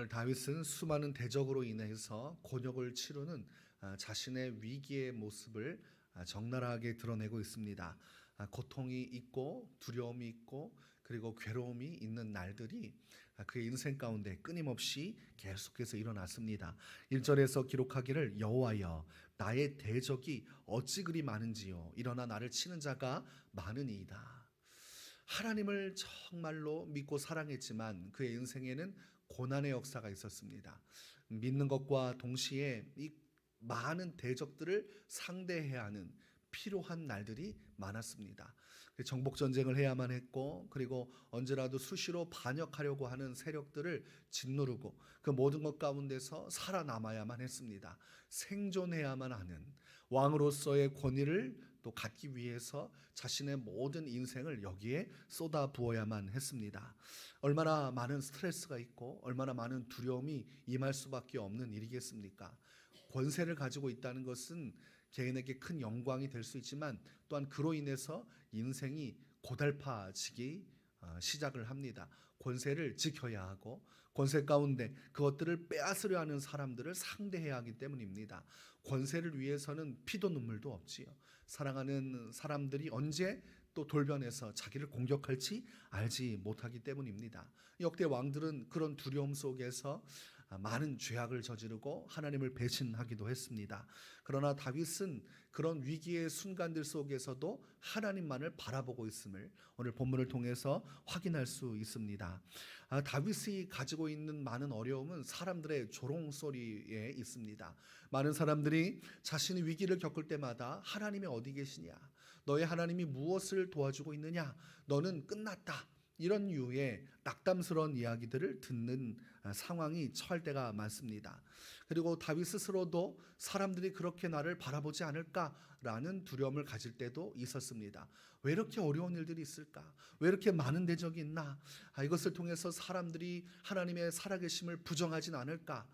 오늘 다윗은 수많은 대적으로 인해서 곤욕을 치르는 자신의 위기의 모습을 적나라하게 드러내고 있습니다. 고통이 있고 두려움이 있고 그리고 괴로움이 있는 날들이 그의 인생 가운데 끊임없이 계속해서 일어났습니다. 1절에서 기록하기를 여호와여 나의 대적이 어찌 그리 많은지요 일어나 나를 치는 자가 많으니이다. 하나님을 정말로 믿고 사랑했지만 그의 인생에는 고난의 역사가 있었습니다. 믿는 것과 동시에 이 많은 대적들을 상대해야 하는 필요한 날들이 많았습니다. 정복 전쟁을 해야만 했고 그리고 언제라도 수시로 반역하려고 하는 세력들을 짓누르고 그 모든 것 가운데서 살아남아야만 했습니다. 생존해야만 하는 왕으로서의 권위를 또 갖기 위해서 자신의 모든 인생을 여기에 쏟아 부어야만 했습니다. 얼마나 많은 스트레스가 있고 얼마나 많은 두려움이 임할 수밖에 없는 일이겠습니까? 권세를 가지고 있다는 것은 개인에게 큰 영광이 될 수 있지만 또한 그로 인해서 인생이 고달파지기 시작을 합니다. 권세를 지켜야 하고 권세 가운데 그것들을 빼앗으려 하는 사람들을 상대해야 하기 때문입니다. 권세를 위해서는 피도 눈물도 없지요. 사랑하는 사람들이 언제 또 돌변해서 자기를 공격할지 알지 못하기 때문입니다. 역대 왕들은 그런 두려움 속에서 많은 죄악을 저지르고 하나님을 배신하기도 했습니다. 그러나 다윗은 그런 위기의 순간들 속에서도 하나님만을 바라보고 있음을 오늘 본문을 통해서 확인할 수 있습니다. 다윗이 가지고 있는 많은 어려움은 사람들의 조롱소리에 있습니다. 많은 사람들이 자신이 위기를 겪을 때마다 하나님이 어디 계시냐, 너의 하나님이 무엇을 도와주고 있느냐, 너는 끝났다, 이런 유의 낙담스러운 이야기들을 듣는 상황이 처할 때가 많습니다. 그리고 다윗 스스로도 사람들이 그렇게 나를 바라보지 않을까라는 두려움을 가질 때도 있었습니다. 왜 이렇게 어려운 일들이 있을까? 왜 이렇게 많은 대적이 있나? 이것을 통해서 사람들이 하나님의 살아계심을 부정하진 않을까?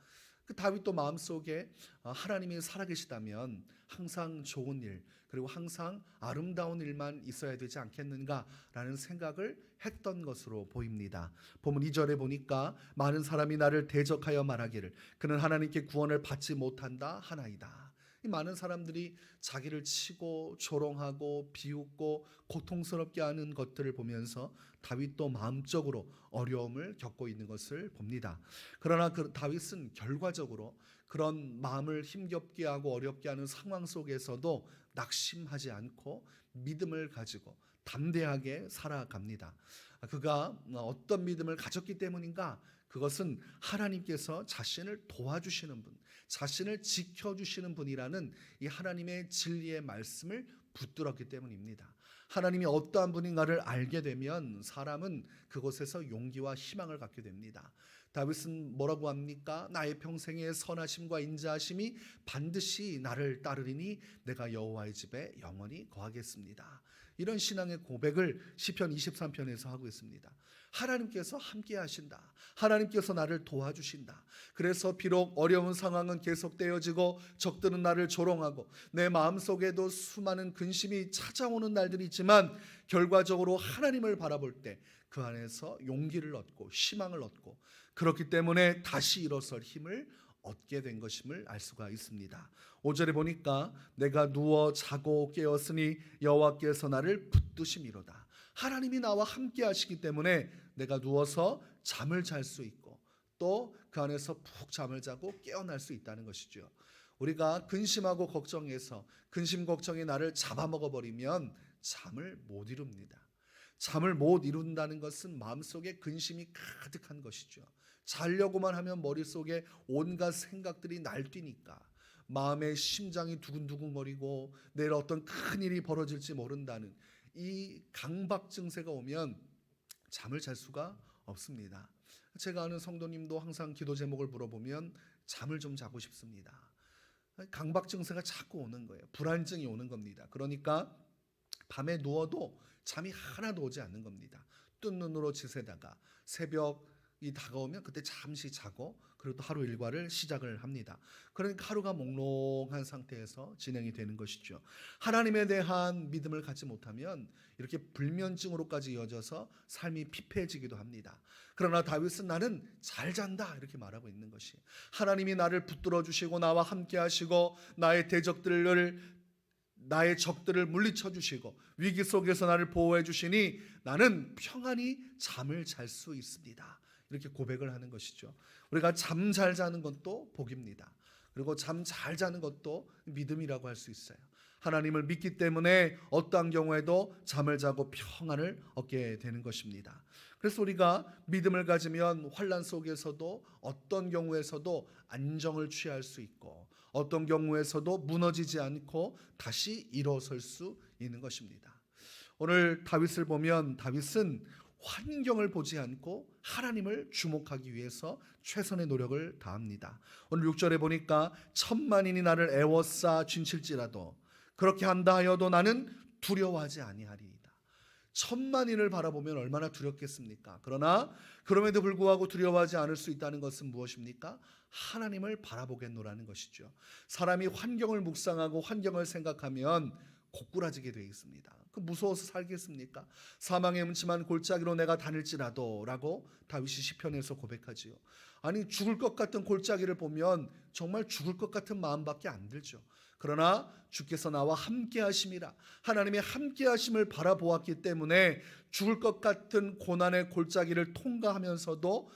그 다윗도 마음속에 하나님이 살아계시다면 항상 좋은 일 그리고 항상 아름다운 일만 있어야 되지 않겠는가라는 생각을 했던 것으로 보입니다. 본문 2절에 보니까 많은 사람이 나를 대적하여 말하기를 그는 하나님께 구원을 받지 못한다 하나이다. 이 많은 사람들이 자기를 치고 조롱하고 비웃고 고통스럽게 하는 것들을 보면서 다윗도 마음적으로 어려움을 겪고 있는 것을 봅니다. 그러나 다윗은 결과적으로 그런 마음을 힘겹게 하고 어렵게 하는 상황 속에서도 낙심하지 않고 믿음을 가지고 담대하게 살아갑니다. 그가 어떤 믿음을 가졌기 때문인가? 그것은 하나님께서 자신을 도와주시는 분, 자신을 지켜주시는 분이라는 이 하나님의 진리의 말씀을 붙들었기 때문입니다. 하나님이 어떠한 분인가를 알게 되면 사람은 그곳에서 용기와 희망을 갖게 됩니다. 다윗은 뭐라고 합니까? 나의 평생의 선하심과 인자하심이 반드시 나를 따르리니 내가 여호와의 집에 영원히 거하겠습니다. 이런 신앙의 고백을 시편 23편에서 하고 있습니다. 하나님께서 함께 하신다. 하나님께서 나를 도와주신다. 그래서 비록 어려운 상황은 계속되어지고 적들은 나를 조롱하고 내 마음속에도 수많은 근심이 찾아오는 날들이 있지만 결과적으로 하나님을 바라볼 때 그 안에서 용기를 얻고 희망을 얻고 그렇기 때문에 다시 일어설 힘을 얻게 된 것임을 알 수가 있습니다. 5절에 보니까 내가 누워 자고 깨었으니 여호와께서 나를 붙드심이로다. 하나님이 나와 함께 하시기 때문에 내가 누워서 잠을 잘 수 있고 또 그 안에서 푹 잠을 자고 깨어날 수 있다는 것이죠. 우리가 근심하고 걱정해서 근심 걱정이 나를 잡아먹어버리면 잠을 못 이룹니다. 잠을 못 이룬다는 것은 마음속에 근심이 가득한 것이죠. 자려고만 하면 머릿속에 온갖 생각들이 날뛰니까 마음의 심장이 두근두근거리고 내일 어떤 큰일이 벌어질지 모른다는 이 강박 증세가 오면 잠을 잘 수가 없습니다. 제가 아는 성도님도 항상 기도 제목을 물어보면 잠을 좀 자고 싶습니다. 강박 증세가 자꾸 오는 거예요. 불안증이 오는 겁니다. 그러니까 밤에 누워도 잠이 하나도 오지 않는 겁니다. 뜬 눈으로 지새다가 새벽 이 다가오면 그때 잠시 자고 그리고 또 하루 일과를 시작을 합니다. 그러니까 하루가 몽롱한 상태에서 진행이 되는 것이죠. 하나님에 대한 믿음을 갖지 못하면 이렇게 불면증으로까지 이어져서 삶이 피폐해지기도 합니다. 그러나 다윗은 나는 잘 잔다 이렇게 말하고 있는 것이, 하나님이 나를 붙들어 주시고 나와 함께 하시고 나의 적들을 물리쳐 주시고 위기 속에서 나를 보호해 주시니 나는 평안히 잠을 잘 수 있습니다. 이렇게 고백을 하는 것이죠. 우리가 잠 잘 자는 것도 복입니다. 그리고 잠 잘 자는 것도 믿음이라고 할 수 있어요. 하나님을 믿기 때문에 어떠한 경우에도 잠을 자고 평안을 얻게 되는 것입니다. 그래서 우리가 믿음을 가지면 환난 속에서도 어떤 경우에서도 안정을 취할 수 있고 어떤 경우에서도 무너지지 않고 다시 일어설 수 있는 것입니다. 오늘 다윗을 보면 다윗은 환경을 보지 않고 하나님을 주목하기 위해서 최선의 노력을 다합니다. 오늘 6절에 보니까 천만인이 나를 애워싸 쥔칠지라도 그렇게 한다 하여도 나는 두려워하지 아니하리이다. 천만인을 바라보면 얼마나 두렵겠습니까? 그러나 그럼에도 불구하고 두려워하지 않을 수 있다는 것은 무엇입니까? 하나님을 바라보겠노라는 것이죠. 사람이 환경을 묵상하고 환경을 생각하면 고꾸라지게 되어 있습니다. 그 무서워서 살겠습니까? 사망의 음침한 골짜기로 내가 다닐지라도 라고 다윗이 시편에서 고백하지요. 아니, 죽을 것 같은 골짜기를 보면 정말 죽을 것 같은 마음밖에 안 들죠. 그러나 주께서 나와 함께 하심이라, 하나님의 함께 하심을 바라보았기 때문에 죽을 것 같은 고난의 골짜기를 통과하면서도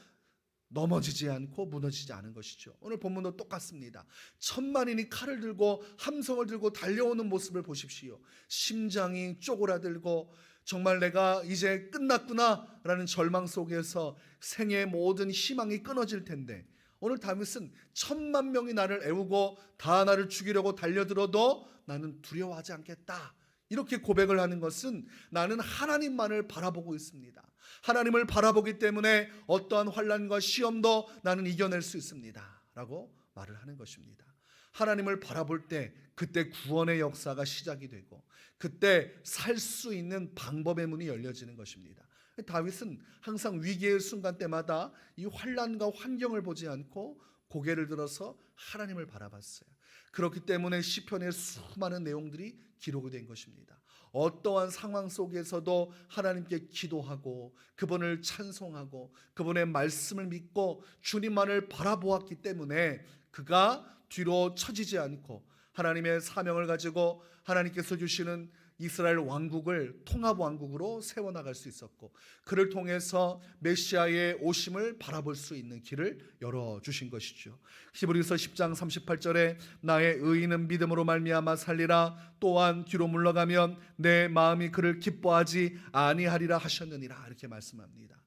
넘어지지 않고 무너지지 않은 것이죠. 오늘 본문도 똑같습니다. 천만인이 칼을 들고 함성을 들고 달려오는 모습을 보십시오. 심장이 쪼그라들고 정말 내가 이제 끝났구나 라는 절망 속에서 생애의 모든 희망이 끊어질 텐데, 오늘 다윗은 10,000명이 나를 애우고 다 나를 죽이려고 달려들어도 나는 두려워하지 않겠다, 이렇게 고백을 하는 것은 나는 하나님만을 바라보고 있습니다. 하나님을 바라보기 때문에 어떠한 환난과 시험도 나는 이겨낼 수 있습니다 라고 말을 하는 것입니다. 하나님을 바라볼 때 그때 구원의 역사가 시작이 되고 그때 살 수 있는 방법의 문이 열려지는 것입니다. 다윗은 항상 위기의 순간 때마다 이 환난과 환경을 보지 않고 고개를 들어서 하나님을 바라봤어요. 그렇기 때문에 시편의 수많은 내용들이 기록이 된 것입니다. 어떠한 상황 속에서도 하나님께 기도하고 그분을 찬송하고 그분의 말씀을 믿고 주님만을 바라보았기 때문에 그가 뒤로 처지지 않고 하나님의 사명을 가지고 하나님께서 주시는 이스라엘 왕국을 통합 왕국으로 세워나갈 수 있었고, 그를 통해서 메시아의 오심을 바라볼 수 있는 길을 열어주신 것이죠. 히브리서 10장 38절에 나의 의인은 믿음으로 말미암아 살리라, 또한 뒤로 물러가면 내 마음이 그를 기뻐하지 아니하리라 하셨느니라, 이렇게 말씀합니다.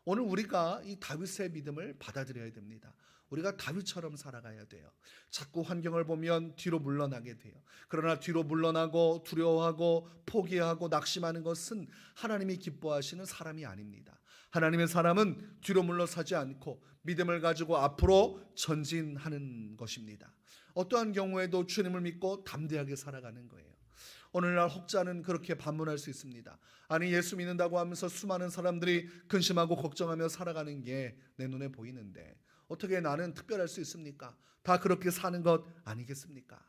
오늘 우리가 이 다윗의 믿음을 받아들여야 됩니다. 우리가 다윗처럼 살아가야 돼요. 자꾸 환경을 보면 뒤로 물러나게 돼요. 그러나 뒤로 물러나고 두려워하고 포기하고 낙심하는 것은 하나님이 기뻐하시는 사람이 아닙니다. 하나님의 사람은 뒤로 물러서지 않고 믿음을 가지고 앞으로 전진하는 것입니다. 어떠한 경우에도 주님을 믿고 담대하게 살아가는 거예요. 오늘날 혹자는 그렇게 반문할 수 있습니다. 아니, 예수 믿는다고 하면서 수많은 사람들이 근심하고 걱정하며 살아가는 게 내 눈에 보이는데 어떻게 나는 특별할 수 있습니까? 다 그렇게 사는 것 아니겠습니까?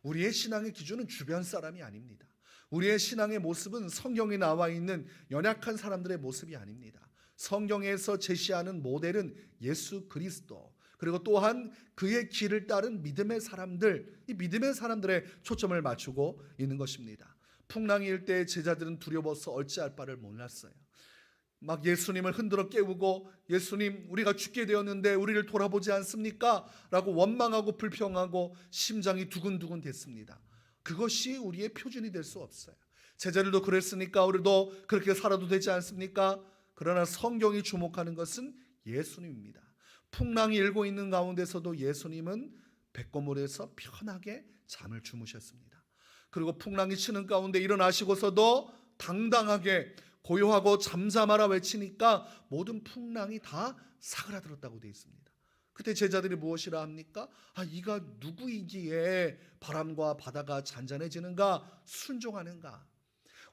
우리의 신앙의 기준은 주변 사람이 아닙니다. 우리의 신앙의 모습은 성경에 나와 있는 연약한 사람들의 모습이 아닙니다. 성경에서 제시하는 모델은 예수 그리스도, 그리고 또한 그의 길을 따른 믿음의 사람들, 이 믿음의 사람들의 초점을 맞추고 있는 것입니다. 풍랑이 일 때 제자들은 두려워서 어찌할 바를 몰랐어요. 막 예수님을 흔들어 깨우고 예수님, 우리가 죽게 되었는데 우리를 돌아보지 않습니까? 라고 원망하고 불평하고 심장이 두근두근 됐습니다. 그것이 우리의 표준이 될 수 없어요. 제자들도 그랬으니까 우리도 그렇게 살아도 되지 않습니까? 그러나 성경이 주목하는 것은 예수님입니다. 풍랑이 일고 있는 가운데서도 예수님은 백고물에서 편하게 잠을 주무셨습니다. 그리고 풍랑이 치는 가운데 일어나시고서도 당당하게 고요하고 잠잠하라 외치니까 모든 풍랑이 다 사그라들었다고 되어 있습니다. 그때 제자들이 무엇이라 합니까? 이가 누구이기에 바람과 바다가 잔잔해지는가, 순종하는가?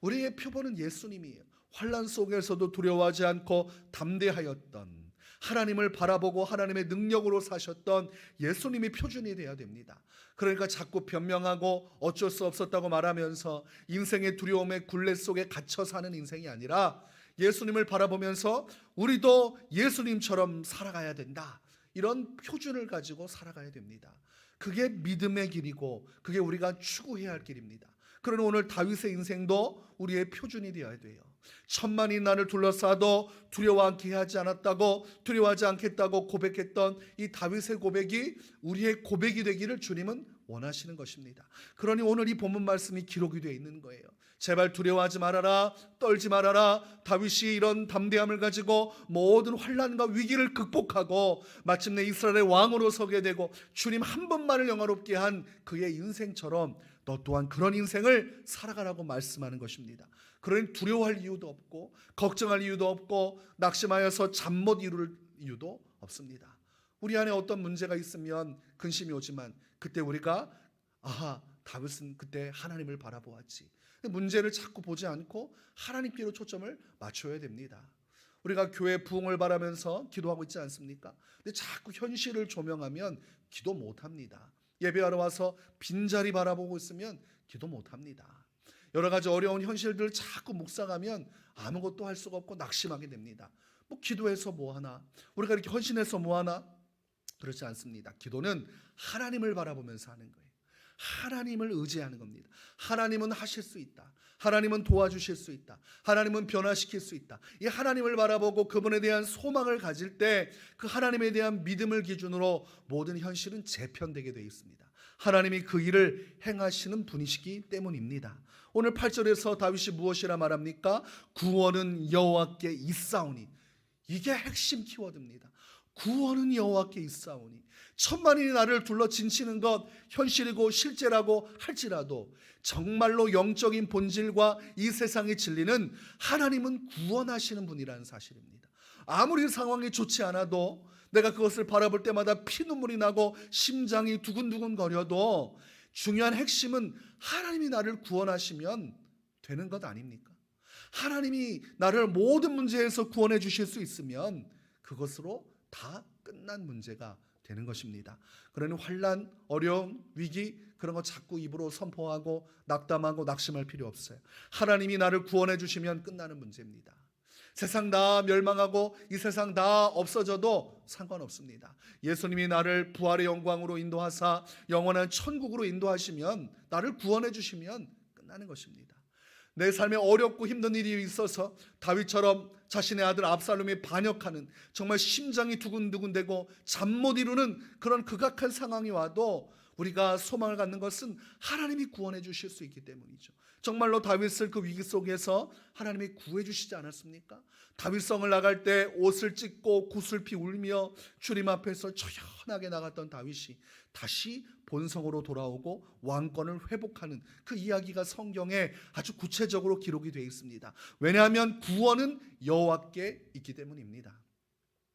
우리의 표본은 예수님이에요. 환난 속에서도 두려워하지 않고 담대하였던, 하나님을 바라보고 하나님의 능력으로 사셨던 예수님이 표준이 되어야 됩니다. 그러니까 자꾸 변명하고 어쩔 수 없었다고 말하면서 인생의 두려움의 굴레 속에 갇혀 사는 인생이 아니라 예수님을 바라보면서 우리도 예수님처럼 살아가야 된다, 이런 표준을 가지고 살아가야 됩니다. 그게 믿음의 길이고 그게 우리가 추구해야 할 길입니다. 그러나 오늘 다윗의 인생도 우리의 표준이 되어야 돼요. 천만이 나를 둘러싸도 두려워하지 않았다고, 두려워하지 않겠다고 고백했던 이 다윗의 고백이 우리의 고백이 되기를 주님은 원하시는 것입니다. 그러니 오늘 이 본문 말씀이 기록이 되어 있는 거예요. 제발 두려워하지 말아라, 떨지 말아라. 다윗이 이런 담대함을 가지고 모든 환난과 위기를 극복하고 마침내 이스라엘의 왕으로 서게 되고 주님 한 번만을 영화롭게 한 그의 인생처럼 너 또한 그런 인생을 살아가라고 말씀하는 것입니다. 그러니 두려워할 이유도 없고 걱정할 이유도 없고 낙심하여서 잠 못 이룰 이유도 없습니다. 우리 안에 어떤 문제가 있으면 근심이 오지만 그때 우리가 다윗은 그때 하나님을 바라보았지. 문제를 자꾸 보지 않고 하나님께로 초점을 맞춰야 됩니다. 우리가 교회 부흥을 바라면서 기도하고 있지 않습니까? 근데 자꾸 현실을 조명하면 기도 못합니다. 예배하러 와서 빈자리 바라보고 있으면 기도 못합니다. 여러 가지 어려운 현실들을 자꾸 묵상하면 아무것도 할 수가 없고 낙심하게 됩니다. 기도해서 뭐하나? 우리가 이렇게 헌신해서 뭐하나? 그렇지 않습니다. 기도는 하나님을 바라보면서 하는 거예요. 하나님을 의지하는 겁니다. 하나님은 하실 수 있다. 하나님은 도와주실 수 있다. 하나님은 변화시킬 수 있다. 이 하나님을 바라보고 그분에 대한 소망을 가질 때 그 하나님에 대한 믿음을 기준으로 모든 현실은 재편되게 되어 있습니다. 하나님이 그 일을 행하시는 분이시기 때문입니다. 오늘 8절에서 다윗이 무엇이라 말합니까? 구원은 여호와께 있사오니. 이게 핵심 키워드입니다. 구원은 여호와께 있사오니. 천만이 나를 둘러 진치는 것 현실이고 실제라고 할지라도 정말로 영적인 본질과 이 세상의 진리는 하나님은 구원하시는 분이라는 사실입니다. 아무리 상황이 좋지 않아도 내가 그것을 바라볼 때마다 피눈물이 나고 심장이 두근두근 거려도 중요한 핵심은 하나님이 나를 구원하시면 되는 것 아닙니까? 하나님이 나를 모든 문제에서 구원해 주실 수 있으면 그것으로 다 끝난 문제가 되는 것입니다. 그러니 환난, 어려움, 위기 그런 거 자꾸 입으로 선포하고 낙담하고 낙심할 필요 없어요. 하나님이 나를 구원해 주시면 끝나는 문제입니다. 세상 다 멸망하고 이 세상 다 없어져도 상관없습니다. 예수님이 나를 부활의 영광으로 인도하사 영원한 천국으로 인도하시면, 나를 구원해 주시면 끝나는 것입니다. 내 삶에 어렵고 힘든 일이 있어서 다윗처럼 자신의 아들 압살롬이 반역하는 정말 심장이 두근두근되고 잠 못 이루는 그런 극악한 상황이 와도 우리가 소망을 갖는 것은 하나님이 구원해 주실 수 있기 때문이죠. 정말로 다윗을 그 위기 속에서 하나님이 구해 주시지 않았습니까? 다윗성을 나갈 때 옷을 찢고 구슬피 울며 주님 앞에서 처연하게 나갔던 다윗이 다시 본성으로 돌아오고 왕권을 회복하는 그 이야기가 성경에 아주 구체적으로 기록이 되어 있습니다. 왜냐하면 구원은 여호와께 있기 때문입니다.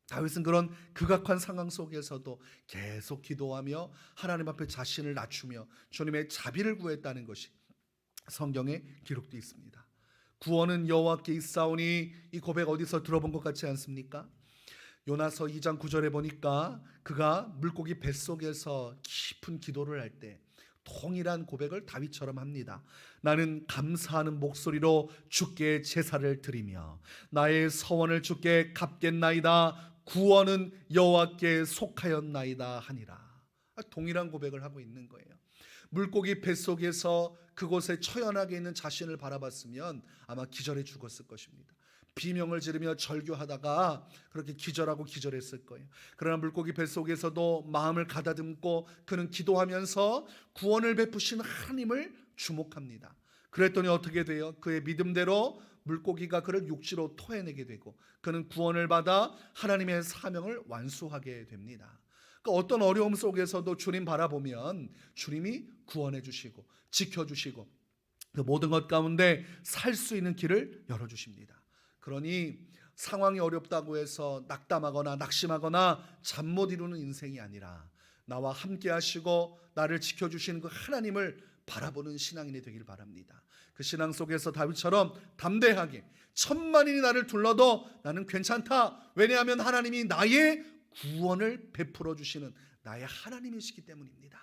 다윗은 그런 극악한 상황 속에서도 계속 기도하며 하나님 앞에 자신을 낮추며 주님의 자비를 구했다는 것이 성경에 기록되어 있습니다. 구원은 여호와께 있사오니, 이 고백 어디서 들어본 것 같지 않습니까? 요나서 2장 9절에 보니까 그가 물고기 뱃속에서 깊은 기도를 할 때 동일한 고백을 다윗처럼 합니다. 나는 감사하는 목소리로 주께 제사를 드리며 나의 서원을 주께 갚겠나이다. 구원은 여호와께 속하였나이다 하니라. 동일한 고백을 하고 있는 거예요. 물고기 뱃속에서 그곳에 처연하게 있는 자신을 바라봤으면 아마 기절해 죽었을 것입니다. 비명을 지르며 절규하다가 그렇게 기절하고 기절했을 거예요. 그러나 물고기 뱃속에서도 마음을 가다듬고 그는 기도하면서 구원을 베푸신 하나님을 주목합니다. 그랬더니 어떻게 돼요? 그의 믿음대로 물고기가 그를 육지로 토해내게 되고 그는 구원을 받아 하나님의 사명을 완수하게 됩니다. 그러니까 어떤 어려움 속에서도 주님 바라보면 주님이 구원해 주시고 지켜주시고 그 모든 것 가운데 살 수 있는 길을 열어주십니다. 그러니 상황이 어렵다고 해서 낙담하거나 낙심하거나 잠 못 이루는 인생이 아니라 나와 함께 하시고 나를 지켜주시는 그 하나님을 바라보는 신앙인이 되길 바랍니다. 그 신앙 속에서 다윗처럼 담대하게 천만인이 나를 둘러도 나는 괜찮다. 왜냐하면 하나님이 나의 구원을 베풀어 주시는 나의 하나님이시기 때문입니다.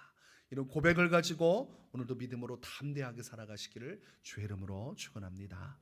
이런 고백을 가지고 오늘도 믿음으로 담대하게 살아가시기를 주의 이름으로 축원합니다.